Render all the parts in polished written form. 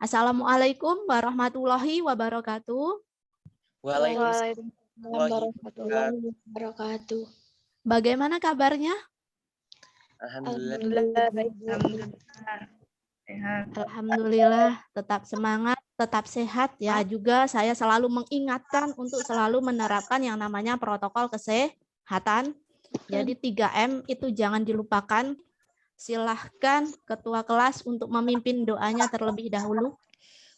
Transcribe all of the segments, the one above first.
Assalamualaikum warahmatullahi wabarakatuh. Waalaikumsalam warahmatullahi wabarakatuh. Bagaimana kabarnya? Alhamdulillah baik. Alhamdulillah, tetap semangat, tetap sehat ya. Juga saya selalu mengingatkan untuk selalu menerapkan yang namanya protokol kesehatan. Jadi 3M itu jangan dilupakan. Silahkan ketua kelas untuk memimpin doanya terlebih dahulu.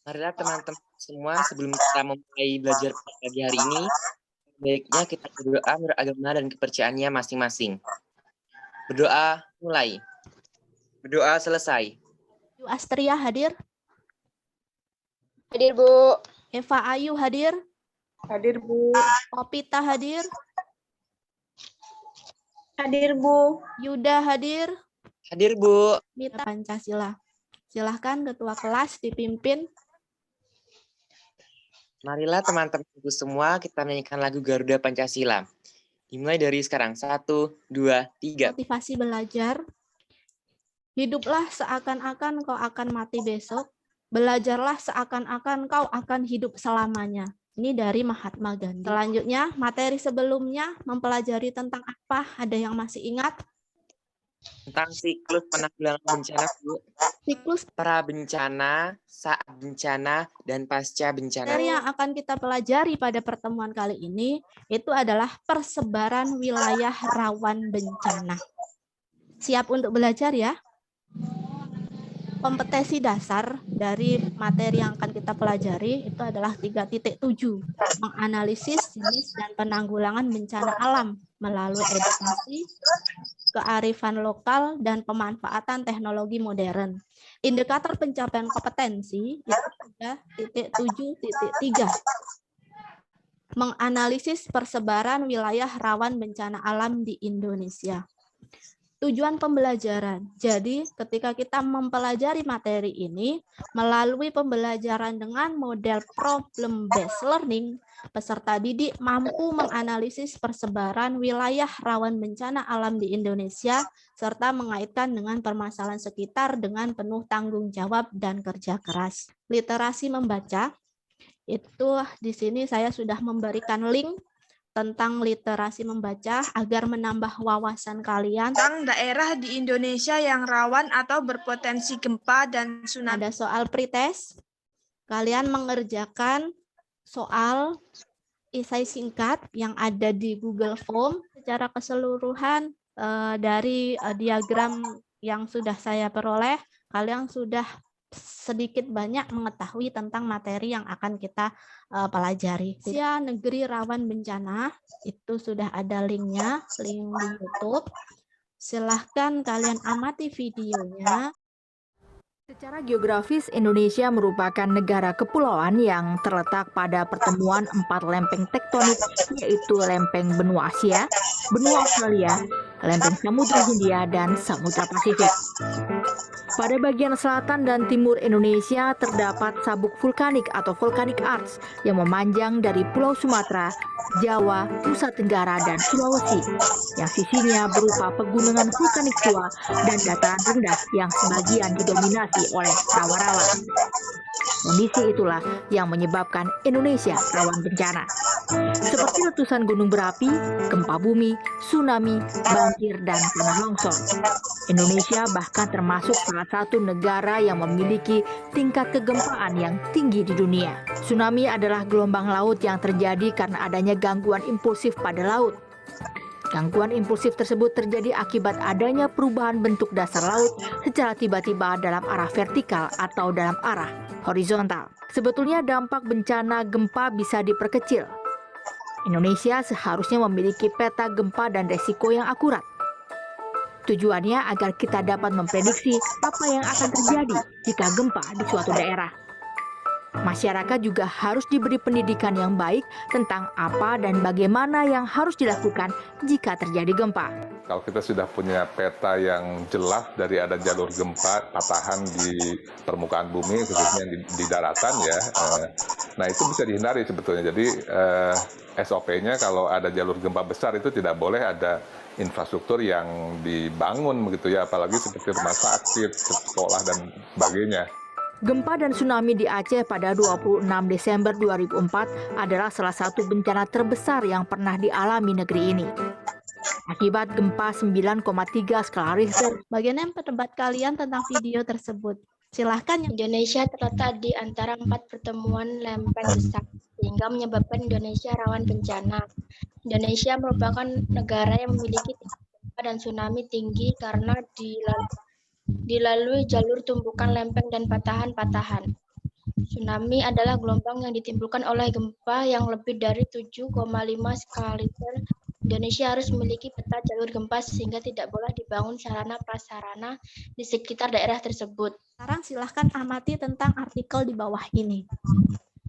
Marilah teman-teman semua, sebelum kita memulai belajar pagi hari ini, baiknya kita berdoa menurut agama dan kepercayaannya masing-masing. Berdoa mulai. Berdoa selesai. Astria hadir. Hadir, Bu. Eva Ayu hadir. Hadir, Bu. Opita hadir. Hadir, Bu. Yuda hadir. Hadir, Bu. Mita Pancasila. Silahkan ketua kelas dipimpin. Marilah teman-teman semua kita menyanyikan lagu Garuda Pancasila. Dimulai dari sekarang. 1, 2, 3. Motivasi belajar. Hiduplah seakan-akan kau akan mati besok. Belajarlah seakan-akan kau akan hidup selamanya. Ini dari Mahatma Gandhi. Selanjutnya, materi sebelumnya mempelajari tentang apa? Ada yang masih ingat? Tentang siklus penanggulangan bencana, Bu. Siklus Pra bencana, saat bencana, dan pasca bencana. materi yang akan kita pelajari pada pertemuan kali ini itu adalah persebaran wilayah rawan bencana. Siap untuk belajar ya? Kompetensi dasar dari materi yang akan kita pelajari itu adalah 3.7. Menganalisis jenis dan penanggulangan bencana alam melalui edukasi, kearifan lokal, dan pemanfaatan teknologi modern. Indikator pencapaian kompetensi itu 3.7.3. Menganalisis persebaran wilayah rawan bencana alam di Indonesia. Tujuan pembelajaran. Jadi, ketika kita mempelajari materi ini, melalui pembelajaran dengan model problem-based learning, peserta didik mampu menganalisis persebaran wilayah rawan bencana alam di Indonesia, serta mengaitkan dengan permasalahan sekitar dengan penuh tanggung jawab dan kerja keras. Literasi membaca, itu di sini saya sudah memberikan link tentang literasi membaca agar menambah wawasan kalian. Tentang daerah di Indonesia yang rawan atau berpotensi gempa dan tsunami. Ada soal pretest. Kalian mengerjakan soal esai singkat yang ada di Google Form secara keseluruhan dari diagram yang sudah saya peroleh. Kalian sudah sedikit banyak mengetahui tentang materi yang akan kita pelajari. Indonesia negeri rawan bencana, itu sudah ada linknya, link di YouTube. Silahkan kalian amati videonya. Secara geografis, Indonesia merupakan negara kepulauan yang terletak pada pertemuan 4 lempeng tektonik, yaitu lempeng benua Asia, benua Australia, lempeng Samudra Hindia, dan Samudra Pasifik. Pada bagian selatan dan timur Indonesia terdapat sabuk vulkanik atau volcanic arch yang memanjang dari Pulau Sumatera, Jawa, Nusa Tenggara, dan Sulawesi, yang sisinya berupa pegunungan vulkanik tua dan dataran rendah yang sebagian didominasi oleh rawa-rawa. Kondisi itulah yang menyebabkan Indonesia rawan bencana, seperti letusan gunung berapi, gempa bumi, tsunami, banjir, dan tanah longsor. Indonesia bahkan termasuk salah satu negara yang memiliki tingkat kegempaan yang tinggi di dunia. Tsunami adalah gelombang laut yang terjadi karena adanya gangguan impulsif pada laut. Gangguan impulsif tersebut terjadi akibat adanya perubahan bentuk dasar laut secara tiba-tiba dalam arah vertikal atau dalam arah horizontal. Sebetulnya dampak bencana gempa bisa diperkecil. Indonesia seharusnya memiliki peta gempa dan resiko yang akurat. Tujuannya agar kita dapat memprediksi apa yang akan terjadi jika gempa di suatu daerah. Masyarakat juga harus diberi pendidikan yang baik tentang apa dan bagaimana yang harus dilakukan jika terjadi gempa. Kalau kita sudah punya peta yang jelas dari ada jalur gempa, patahan di permukaan bumi, khususnya di daratan ya, nah itu bisa dihindari sebetulnya. Jadi SOP-nya kalau ada jalur gempa besar itu tidak boleh ada infrastruktur yang dibangun begitu ya, apalagi seperti rumah sakit, sekolah dan sebagainya. Gempa dan tsunami di Aceh pada 26 Desember 2004 adalah salah satu bencana terbesar yang pernah dialami negeri ini. Akibat gempa 9,3 skala Richter. Bagaimana pendapat kalian tentang video tersebut? Silahkan. Indonesia terletak di antara 4 pertemuan lempeng besar, sehingga menyebabkan Indonesia rawan bencana. Indonesia merupakan negara yang memiliki gempa dan tsunami tinggi karena dilalui jalur tumpukan lempeng dan patahan-patahan. Tsunami adalah gelombang yang ditimbulkan oleh gempa yang lebih dari 7,5 skala Richter. Indonesia harus memiliki peta jalur gempa sehingga tidak boleh dibangun sarana-prasarana di sekitar daerah tersebut. Sekarang silahkan amati tentang artikel di bawah ini.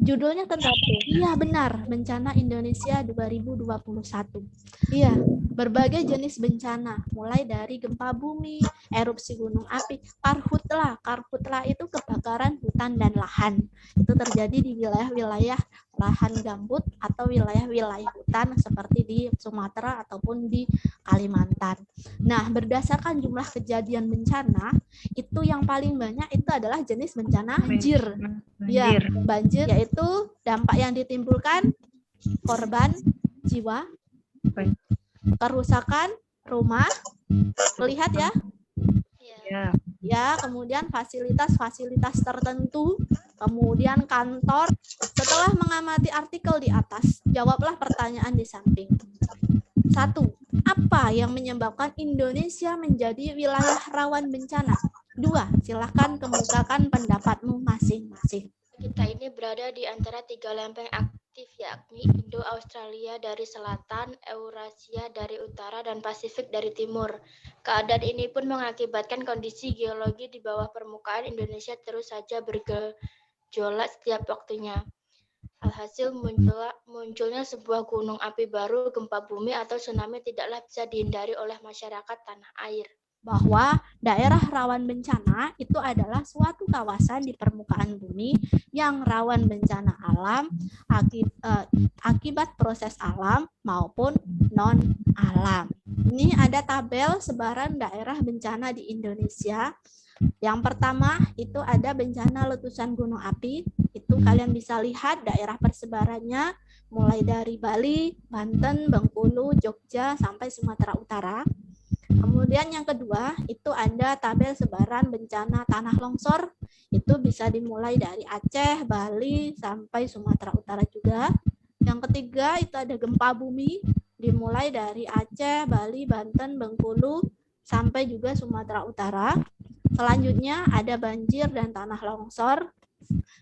Judulnya tentang iya benar, bencana Indonesia 2021. Iya, berbagai jenis bencana, mulai dari gempa bumi, erupsi gunung api, karhutla. Karhutla itu kebakaran hutan dan lahan. Itu terjadi di wilayah-wilayah lahan gambut atau wilayah-wilayah hutan seperti di Sumatera ataupun di Kalimantan. Nah, berdasarkan jumlah kejadian bencana, itu yang paling banyak itu adalah jenis bencana banjir. Ya, banjir yaitu dampak yang ditimbulkan korban jiwa, kerusakan rumah, melihat ya. Ya, kemudian fasilitas-fasilitas tertentu, kemudian kantor. Setelah mengamati artikel di atas, jawablah pertanyaan di samping. 1. Apa yang menyebabkan Indonesia menjadi wilayah rawan bencana? 2. Silahkan kemukakan pendapatmu masing-masing. Kita ini berada di antara 3 lempeng aktif, yakni Indo-Australia dari selatan, Eurasia dari utara, dan Pasifik dari timur. Keadaan ini pun mengakibatkan kondisi geologi di bawah permukaan Indonesia terus saja bergejolak setiap waktunya. Alhasil munculnya sebuah gunung api baru, gempa bumi, atau tsunami tidaklah bisa dihindari oleh masyarakat tanah air. Bahwa daerah rawan bencana itu adalah suatu kawasan di permukaan bumi yang rawan bencana alam akibat proses alam maupun non-alam. Ini ada tabel sebaran daerah bencana di Indonesia. Yang pertama itu ada bencana letusan gunung api. Itu kalian bisa lihat daerah persebarannya mulai dari Bali, Banten, Bengkulu, Jogja, sampai Sumatera Utara. Kemudian yang kedua, itu ada tabel sebaran bencana tanah longsor. Itu bisa dimulai dari Aceh, Bali, sampai Sumatera Utara juga. Yang ketiga, itu ada gempa bumi. Dimulai dari Aceh, Bali, Banten, Bengkulu, sampai juga Sumatera Utara. Selanjutnya ada banjir dan tanah longsor.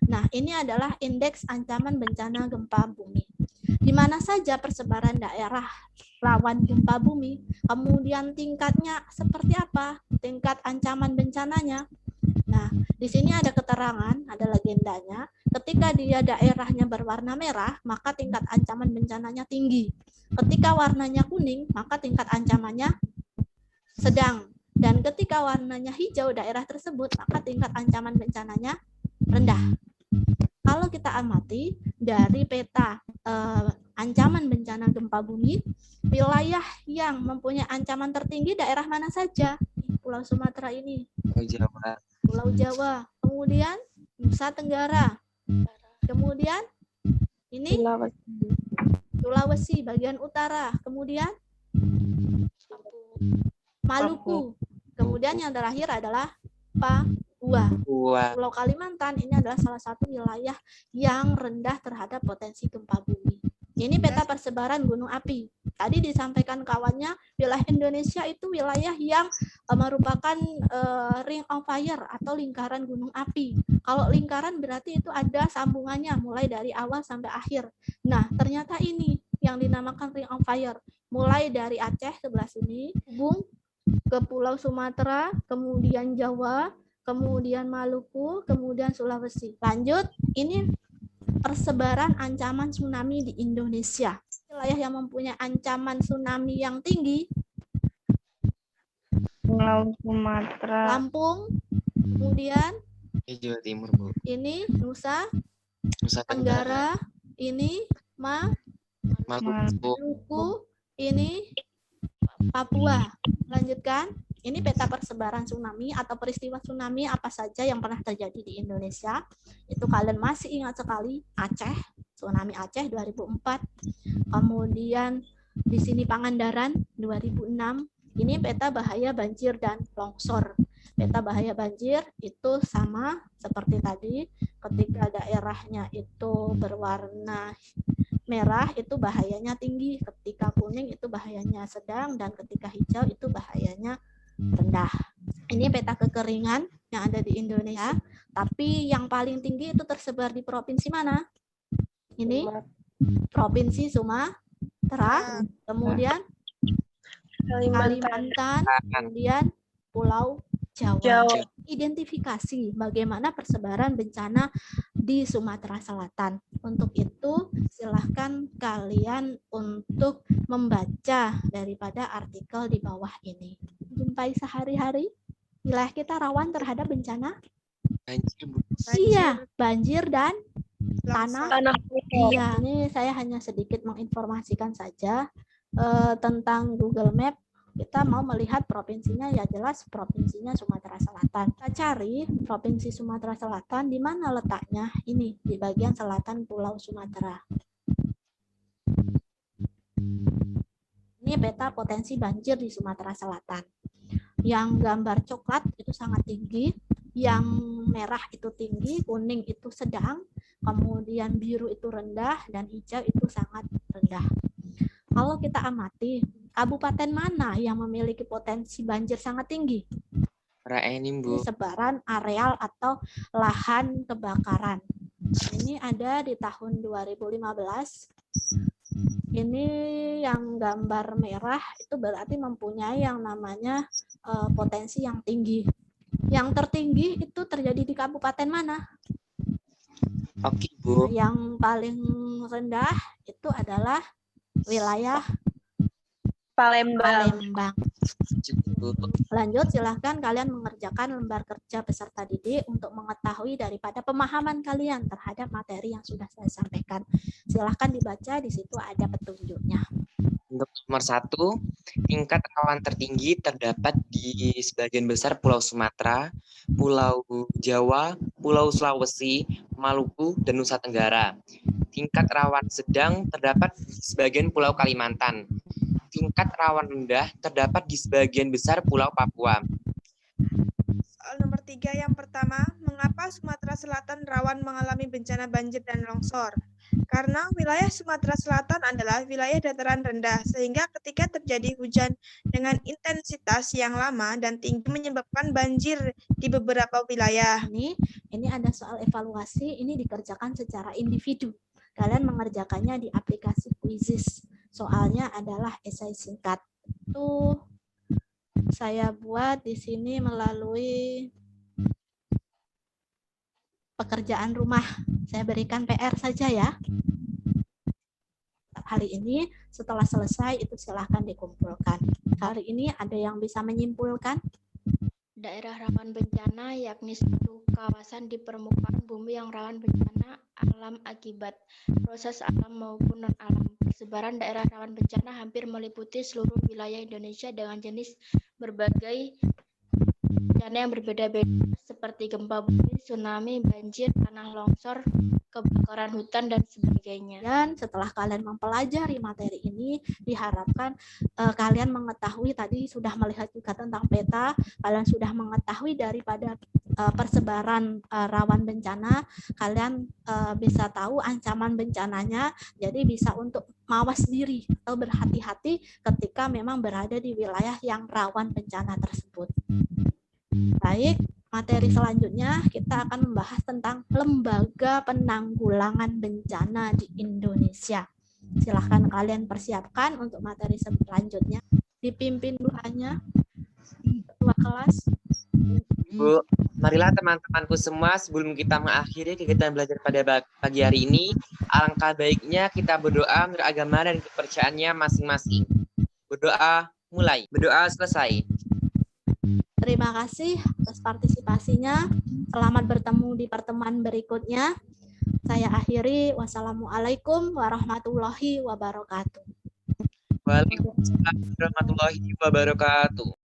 Nah, ini adalah indeks ancaman bencana gempa bumi. Di mana saja persebaran daerah rawan gempa bumi, kemudian tingkatnya seperti apa, tingkat ancaman bencananya. Nah, di sini ada keterangan, ada legendanya, ketika dia daerahnya berwarna merah, maka tingkat ancaman bencananya tinggi. Ketika warnanya kuning, maka tingkat ancamannya sedang. Dan ketika warnanya hijau daerah tersebut, maka tingkat ancaman bencananya rendah. Kalau kita amati dari peta ancaman bencana gempa bumi, wilayah yang mempunyai ancaman tertinggi daerah mana saja? Pulau Sumatera ini. Pulau Jawa. Kemudian Nusa Tenggara. Kemudian ini Sulawesi bagian utara. Kemudian Maluku. Kemudian yang terakhir adalah Papua. Pulau Kalimantan ini adalah salah satu wilayah yang rendah terhadap potensi gempa bumi. Ini peta persebaran gunung api. Tadi disampaikan kawannya, wilayah Indonesia itu wilayah yang merupakan ring of fire atau lingkaran gunung api. Kalau lingkaran berarti itu ada sambungannya mulai dari awal sampai akhir. Nah, ternyata ini yang dinamakan ring of fire. Mulai dari Aceh sebelah sini, hubung ke Pulau Sumatera, kemudian Jawa, kemudian Maluku, kemudian Sulawesi. Lanjut, ini persebaran ancaman tsunami di Indonesia. Wilayah yang mempunyai ancaman tsunami yang tinggi, Pulau Sumatera, Lampung, kemudian Jawa Timur, Bu. ini Nusa Nusa Tenggara, ini Maluku, Maluku, ini Papua. Lanjutkan. Ini peta persebaran tsunami atau peristiwa tsunami apa saja yang pernah terjadi di Indonesia. Itu kalian masih ingat sekali, Aceh, tsunami Aceh 2004. Kemudian di sini Pangandaran 2006. Ini peta bahaya banjir dan longsor. Peta bahaya banjir itu sama seperti tadi, ketika daerahnya itu berwarna merah itu bahayanya tinggi, ketika kuning itu bahayanya sedang, dan ketika hijau itu bahayanya rendah. Ini peta kekeringan yang ada di Indonesia, tapi yang paling tinggi itu tersebar di provinsi mana? Ini Provinsi Sumatera, kemudian Kalimantan, kemudian Pulau Jawa. Identifikasi bagaimana persebaran bencana di Sumatera Selatan. Untuk itu, silahkan kalian untuk membaca daripada artikel di bawah ini. Jumpai sehari-hari, wilayah kita rawan terhadap bencana? Banjir, Bu. Iya, banjir dan tanah. Tanah. Iya, ini saya hanya sedikit menginformasikan saja tentang Google Map. Kita mau melihat provinsinya, ya jelas provinsinya Sumatera Selatan. Kita cari provinsi Sumatera Selatan, di mana letaknya? Ini, di bagian selatan Pulau Sumatera. Ini peta potensi banjir di Sumatera Selatan. Yang gambar coklat itu sangat tinggi, yang merah itu tinggi, kuning itu sedang, kemudian biru itu rendah, dan hijau itu sangat rendah. Kalau kita amati, kabupaten mana yang memiliki potensi banjir sangat tinggi? Ini, Bu. Ini sebaran areal atau lahan kebakaran. Ini ada di tahun 2015. Ini yang gambar merah itu berarti mempunyai yang namanya potensi yang tinggi. Yang tertinggi itu terjadi di kabupaten mana? Oke, Bu. Yang paling rendah itu adalah wilayah Palembang. Lanjut, silahkan kalian mengerjakan lembar kerja peserta didik untuk mengetahui daripada pemahaman kalian terhadap materi yang sudah saya sampaikan. Silahkan dibaca, di situ ada petunjuknya. Untuk nomor 1, tingkat rawan tertinggi terdapat di sebagian besar Pulau Sumatera, Pulau Jawa, Pulau Sulawesi, Maluku, dan Nusa Tenggara. Tingkat rawan sedang terdapat di sebagian Pulau Kalimantan. Tingkat rawan rendah terdapat di sebagian besar Pulau Papua. Soal nomor 3 yang pertama, mengapa Sumatera Selatan rawan mengalami bencana banjir dan longsor? Karena wilayah Sumatera Selatan adalah wilayah dataran rendah, sehingga ketika terjadi hujan dengan intensitas yang lama dan tinggi menyebabkan banjir di beberapa wilayah. Ini ada soal evaluasi, ini dikerjakan secara individu. Kalian mengerjakannya di aplikasi Quizzes. Soalnya adalah esai singkat. Itu saya buat di sini melalui pekerjaan rumah. Saya berikan PR saja ya. Hari ini setelah selesai itu silahkan dikumpulkan. Hari ini ada yang bisa menyimpulkan? Daerah rawan bencana yakni suatu kawasan di permukaan bumi yang rawan bencana alam akibat proses alam maupun non-alam. Persebaran daerah rawan bencana hampir meliputi seluruh wilayah Indonesia dengan jenis berbagai bencana yang berbeda-beda seperti gempa bumi, tsunami, banjir, tanah longsor, kebakaran hutan, dan sebagainya. Dan setelah kalian mempelajari materi ini, diharapkan kalian mengetahui, tadi sudah melihat juga tentang peta, kalian sudah mengetahui daripada persebaran rawan bencana, kalian bisa tahu ancaman bencananya, jadi bisa untuk mawas diri atau berhati-hati ketika memang berada di wilayah yang rawan bencana tersebut. Baik, materi selanjutnya kita akan membahas tentang lembaga penanggulangan bencana di Indonesia. Silahkan kalian persiapkan untuk materi selanjutnya. Dipimpin duhanya ketua kelas. Bu, marilah teman-temanku semua sebelum kita mengakhiri kegiatan belajar pada pagi hari ini, alangkah baiknya kita berdoa menurut agama dan kepercayaannya masing-masing. Berdoa mulai, berdoa selesai. Terima kasih atas partisipasinya. Selamat bertemu di pertemuan berikutnya. Saya akhiri. Wassalamualaikum warahmatullahi wabarakatuh. Waalaikumsalam warahmatullahi wabarakatuh.